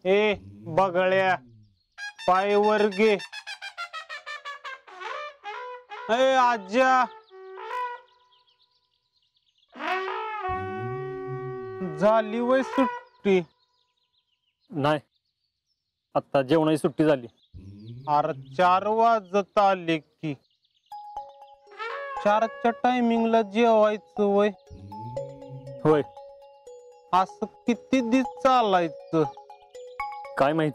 ए बगळ्या पाय वर घे. ए आज्या झाली वय सुट्टी? नाही, आता जेवणाची सुट्टी झाली. अरे 4 वाजत आले की 4च्या टायमिंगला जेवायचं वय? होय. असं किती दिवस चालायचं? काय माहित?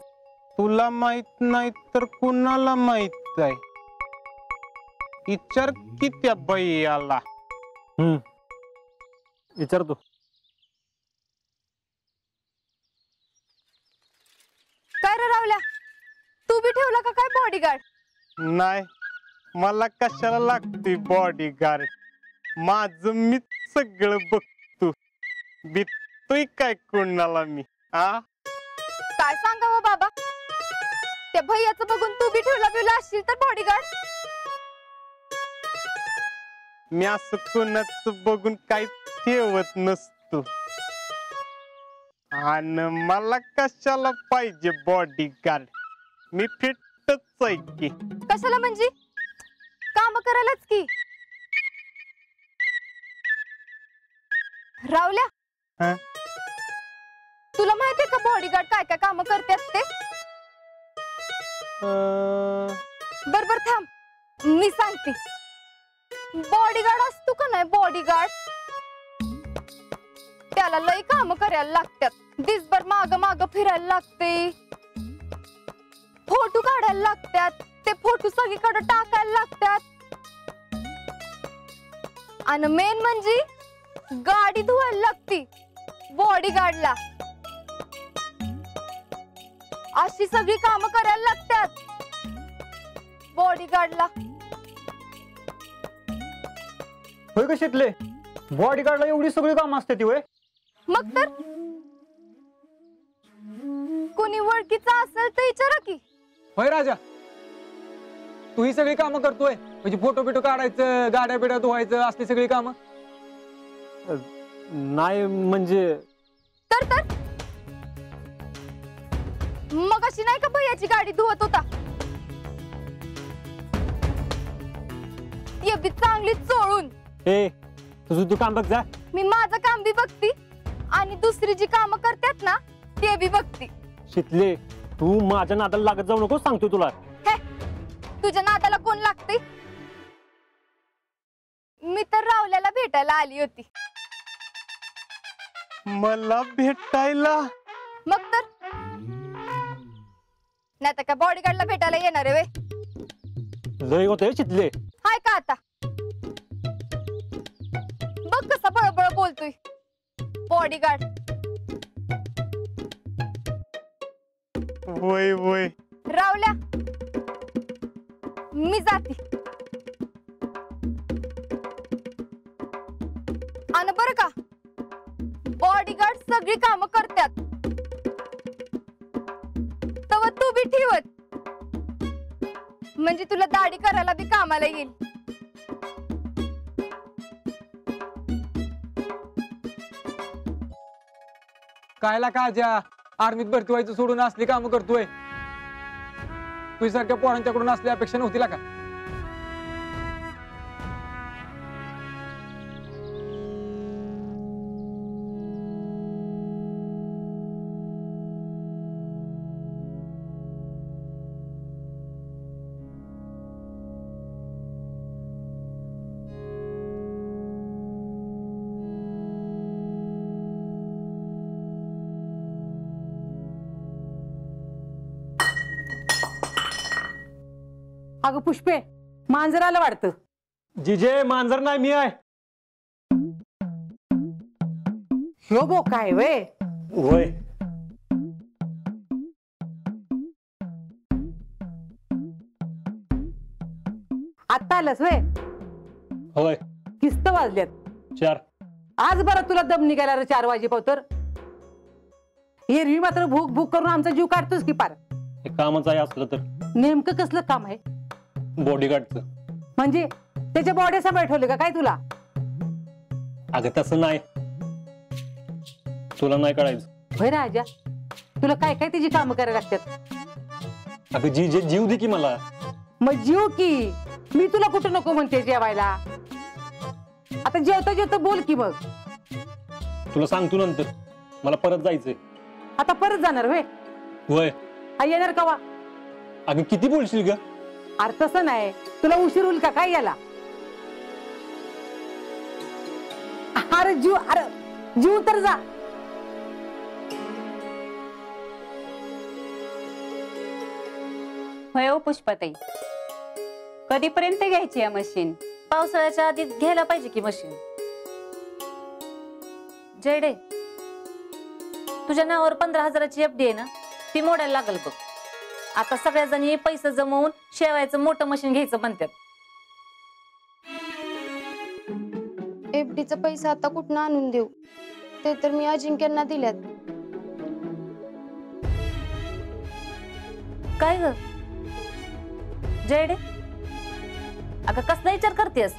तुला माहित नाही तर कुणाला माहित आहे? विचार की त्या बाईला. विचारतो. काय रे रावल्या, तू बी ठेवला का काय बॉडीगार्ड? नाही, मला कशाला लागते बॉडीगार्ड? माझं मी सगळं बघतो. बितोय काय कोणाला मी? काय सांगावं बाबा, त्या भैयाचं बघून तू बी ठेवला असशील तर बॉडीगार्ड? मी असं कोणाचं बघून काही ठेवत नसतो. आणि मला कशाला पाहिजे बॉडीगार्ड? मी फिटच आहे की. कशाला म्हणजे? काम करायलाच की. रावल्या, तुला माहितीये का बॉडीगार्ड काय काय काम करतात ते? बर थांब, मी सांगते. बॉडीगार्ड असतो का नाही, बॉडीगार्ड त्याला लई काम करायला लागतात. दिसभर माग माग फिरायला लागते, फोटो काढायला लागतात, ते फोटो सगळीकडे टाकायला लागतात, आणि मेन म्हणजे गाडी धुवायला लागती बॉडीगार्डला. अशी सगळी कामं करायला लागतात बॉडीगार्डला. होय का शिकले? बॉडीगार्डला एवढी सगळी कामं असते ती? होय. मग तर कोणी ओळखीचा असेल तर विचारा की. होय राजा, तू ही सगळी कामं करतोय? म्हणजे फोटो बिटो काढायचं, गाड्या बिड्या धुवायचं, असली सगळी कामं? नाही म्हणजे तर मग अशी नाही का भैयाची गाडी धुवत होता? ती बी चांगली चोळून. ए, तुझं तू काम बघ जा. मी माझं काम बी बघती आणि दुसरी जी काम करतात ना ते बी बघती. शिकले, तू माझ्या नादाला लागत जाऊ नको, सांगतो तुला. तुझ्या नादाला कोण लागते? मी तर रावल्याला भेटायला आली होती. मला भेटायला? मग तर नाही तर काय बॉडीगार्डला भेटायला येणार आहे वे? लय होते चितले. हाय का आता? बघ कसा बळबळ बोलतोय बॉडीगार्ड. वय वय रावल्या, मी जाती. आणि बरं का, बॉडीगार्ड सगळी कामं करतात तव तू बी ठेवत, म्हणजे तुला दाढी करायला बी कामाला येईल. कायला काज्या, आर्मीत भरती व्हायचं सोडून असली कामं करतोय? तुझ्यासारख्या पोरांच्याकडून असली अपेक्षा नव्हती का? अगं पुष्पे, मांजर आलं वाटतं. जिजे, मांजर नाही मी आहे. ह्यो बो काय वे? होय. आत्ता आलंस वे? होय. किस्त वाजल्यात 4. आज बरं तुला दम निघाला रे 4 वाजेपावतर. एरवी मात्र भूक भूक करून आमचा जीव काढतोस की पार. हे कामच आहे असलं तर. नेमकं कसलं काम आहे? बॉडीगार्डचं. म्हणजे त्याच्या बॉडी सांभाळ ठेवले का काय तुला? अगं तसं नाही, तुला नाही कळायचं. होय राजा, तुला काय काय तिची कामं करायला लागतात. अगं जीव दे की मला. मग जीव की मी तुला कुठं नको म्हणते जेवायला. आता जेवता बोल की मग. तुला सांगतो नंतर, मला परत जायचंय. आता परत जाणार होय? होय. येणार कवा? अगं किती बोलशील ग. अरे तसं नाही, तुला उशीर होईल का काय याला? अरे जीव तर जा. होय हो पुष्पाताई, कधीपर्यंत घ्यायची या मशीन? पावसाळ्याच्या आधी घ्यायला पाहिजे की मशीन. जयडे, तुझ्या नावावर 15,000ची FD आहे ना, ती मोडायला लागल बघ. आता सगळ्या जणी पैसे जमवून शेवायचं मोठं मशीन घ्यायचं म्हणतात. FDचा पैसा आता कुठनं आणून देऊ? ते तर मी अजिंक्यांना दिल्यात. काय ग जयडे, अगं कसला विचार करतेस?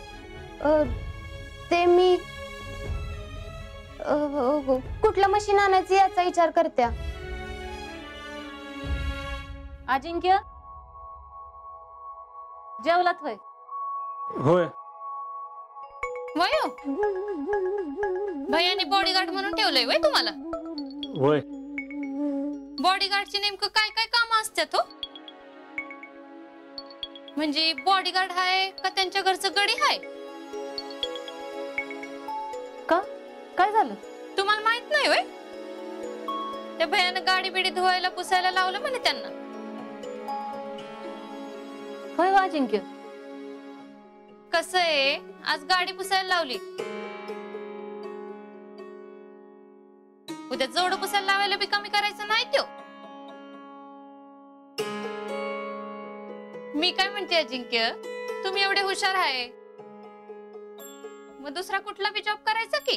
ते मी कुठलं मशीन आणायचं याचा विचार करत्या. अजिंक्य, जेवलात होय? होय. वय भैयाने बॉडीगार्ड म्हणून ठेवलंय वय तुम्हाला? होय. बॉडीगार्डची नेमकं काय काय काम असतात हो? म्हणजे बॉडीगार्ड आहे का त्यांच्या घरचं गडी आहे? का काय झालं? तुम्हाला माहित नाही वय? त्या भैयानं गाडी बिडी धुवायला पुसायला लावलं म्हणे त्यांना. होय अजिंक्य, कसं आहे, आज गाडी पुसायला लावली, उद्या जोड पुसायला लावायला बी कमी करायचं नाही त्यो. मी काय म्हणते अजिंक्य, तुम्ही एवढे हुशार आहे, मग दुसरा कुठला बी जॉब करायचा की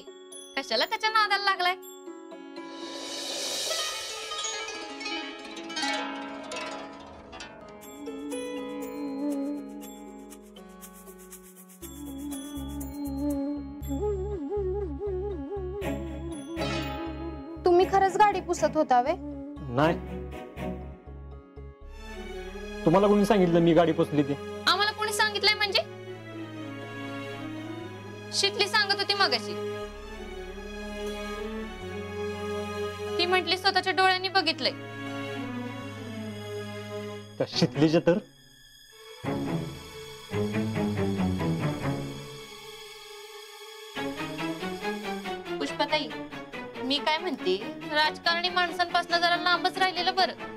कशाला त्याच्या नादाला लागलाय? तुम्ही खरंच गाडी पुसत होता वे? नाही, तुम्हाला कोणी सांगितलं मी गाडी पुसली ती? आम्हाला कोणी सांगितलंय म्हणजे? शितली सांगत होती मगाशी. ती म्हटली स्वतःच्या डोळ्यांनी बघितलंय. त्या शितलीच्या तर पुष्पाताई, मी काय म्हणते, राजकारणी माणसांपासून जरा लांबच राहिलेलं बरं.